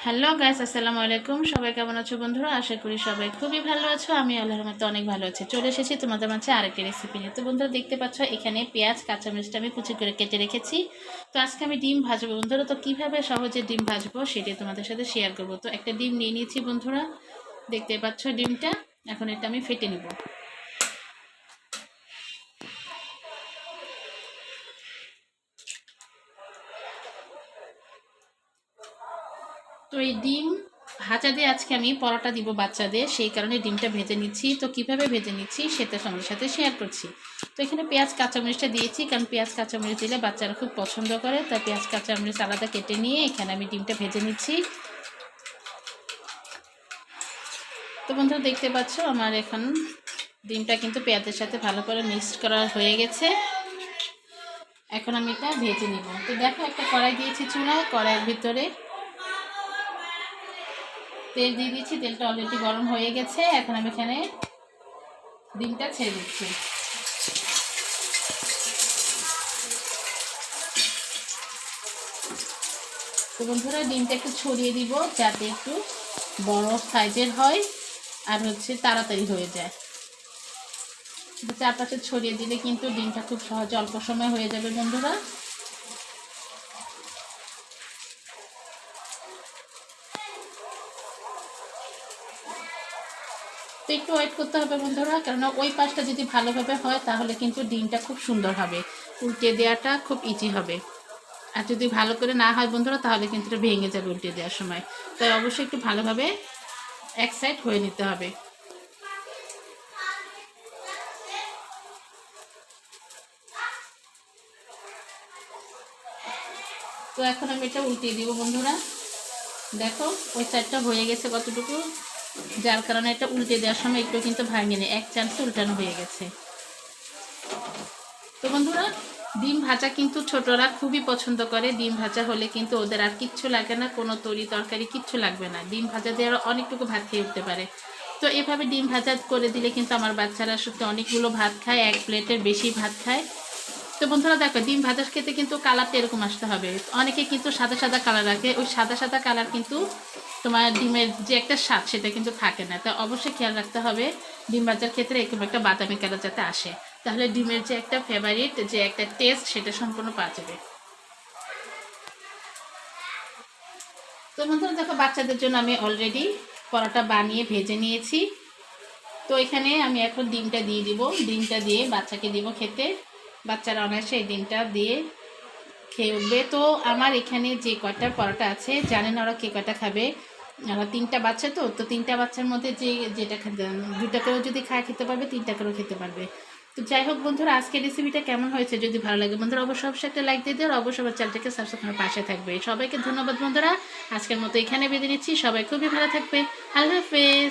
Hello guys, আসসালামু আলাইকুম। সবাই কেমন আছো বন্ধুরা? আশা করি সবাই খুবই ভালো আছো। আমি আল্লাহর রহমতে অনেক ভালো আছি। চলে এসেছি তোমাদের মাঝে আরেকটি রেসিপি নিয়ে। তো বন্ধুরা দেখতে পাচ্ছ এখানে পেঁয়াজ কাঁচামরিচটা আমি কুচি করে কেটে রেখেছি। তো আজকে আমি ডিম ভাজবো বন্ধুরা। তো কিভাবে সহজে ডিম ভাজবো সেটাই তোমাদের সাথে শেয়ার করবো। তো একটা ডিম নিয়ে নিয়েছি বন্ধুরা, দেখতে পাচ্ছ ডিমটা। এখন এটা আমি ফেটে নিব। তো এই ডিম ভাজা দিয়ে আজকে আমি পরোটা দিব বাচ্চাদের, সেই কারণে ডিমটা ভেজে নিচ্ছি। তো কিভাবে ভেজে নিচ্ছি সেটা তোমাদের সাথে শেয়ার করছি। তো এখানে পেঁয়াজ কাঁচামরিচটা দিয়েছি, কারণ পেঁয়াজ কাঁচামরিচ দিলে বাচ্চারা খুব পছন্দ করে। তাই পেঁয়াজ কাঁচামরিচ আলাদা কেটে নিয়ে এখানে আমি ডিমটা ভেজে নিচ্ছি। তো বন্ধুরা দেখতে পাচ্ছ আমার এখন ডিমটা কিন্তু পেঁয়াজের সাথে ভালো করে মিক্সড করা হয়ে গেছে। এখন আমি এটা ভেজে নিব। তো দেখো একটা কড়াই দিয়েছি চুলায়, কড়াইয়ের ভিতরে তেল দিয়ে দিচ্ছি। তেলটা অলরেডি গরম হয়ে গেছে। এখন আমি এখানে ডিমটা ছেড়ে দিচ্ছি। তো বন্ধুরা ডিমটা একটু ছড়িয়ে দিব যাতে একটু বড় সাইজের হয় আর তাড়াতাড়ি হয়ে যায়। চারপাশে ছড়িয়ে দিলে কিন্তু ডিমটা খুব সহজে অল্প সময় হয়ে যাবে বন্ধুরা। তো একটু ওয়েট করতে হবে বন্ধুরা, কেননা ওই পাশটা যদি ভালোভাবে হয় তাহলে কিন্তু ডিমটা খুব সুন্দর হবে, উল্টে দেওয়াটা খুব ইজি হবে। আর যদি ভালো করে না হয় বন্ধুরা তাহলে কিন্তু এটা ভেঙে যাবে উল্টে দেওয়ার সময়। তাই অবশ্যই একটু ভালোভাবে এক সাইড হয়ে নিতে হবে। তো এখন আমি এটা উল্টিয়ে দিব বন্ধুরা। দেখো ওই সাইডটা হয়ে গেছে কতটুকু, যার কারণে এটা উল্টে দেওয়ার সময় একটু কিন্তু ভাঙেনি, এক চান্সে উল্টানো হয়ে গেছে। তো বন্ধুরা ডিম ভাজা কিন্তু ছোটরা খুবই পছন্দ করে। ডিম ভাজা হলে কিন্তু ওদের আর কিচ্ছু লাগে না, কোনো তরি তরকারি কিচ্ছু লাগবে না। ডিম ভাজা দিয়ে আরও অনেকটুকু ভাত খেয়ে উঠতে পারে। তো এভাবে ডিম ভাজা করে দিলে কিন্তু আমার বাচ্চারা সত্যি অনেকগুলো ভাত খায়, এক প্লেটের বেশি ভাত খায়। তো বন্ধুরা দেখো ডিম ভাজা খেতে কিন্তু কালারটা এরকম আসতে হবে। অনেকে কিন্তু সাদা সাদা কালার রাখে, ওই সাদা সাদা কালার কিন্তু তোমার ডিমের যে একটা স্বাদ সেটা কিন্তু থাকে না। তা অবশ্যই খেয়াল রাখতে হবে ডিম ভাজার ক্ষেত্রে এরকম একটা বাদামি কালার যাতে আসে, তাহলে ডিমের যে একটা ফেভারিট যে একটা টেস্ট সেটা সম্পূর্ণ পাওয়া যাবে। তো বন্ধুরা দেখো বাচ্চাদের জন্য আমি অলরেডি পরোটা বানিয়ে ভেজে নিয়েছি। তো এখানে আমি এখন ডিমটা দিয়ে দিব, ডিমটা দিয়ে বাচ্চাকে দিব খেতে। বাচ্চারা অনায়াসে এই ডিমটা দিয়ে খেয়ে উঠবে। তো আমার এখানে যে কয়টা পরোটা আছে জানেন ওরা কে কয়টা খাবে। ওরা তিনটা বাচ্চা, তো তিনটা বাচ্চার মধ্যে যেটা খেতে, দুটা করেও যদি খেতে পারবে, তিনটা করেও খেতে পারবে। তো যাই হোক বন্ধুরা আজকের রেসিপিটা কেমন হয়েছে যদি ভালো লাগে বন্ধুরা অবশ্যই একটা লাইক দিয়ে দিও, আর অবশ্যই আমার চ্যানেলটাকে সাবস্ক্রাইব করে পাশে থাকবে। সবাইকে ধন্যবাদ বন্ধুরা, আজকের মতো এখানে বেঁধে নিচ্ছি। সবাই খুবই ভালো থাকবে। আল্লাহ হাফেজ।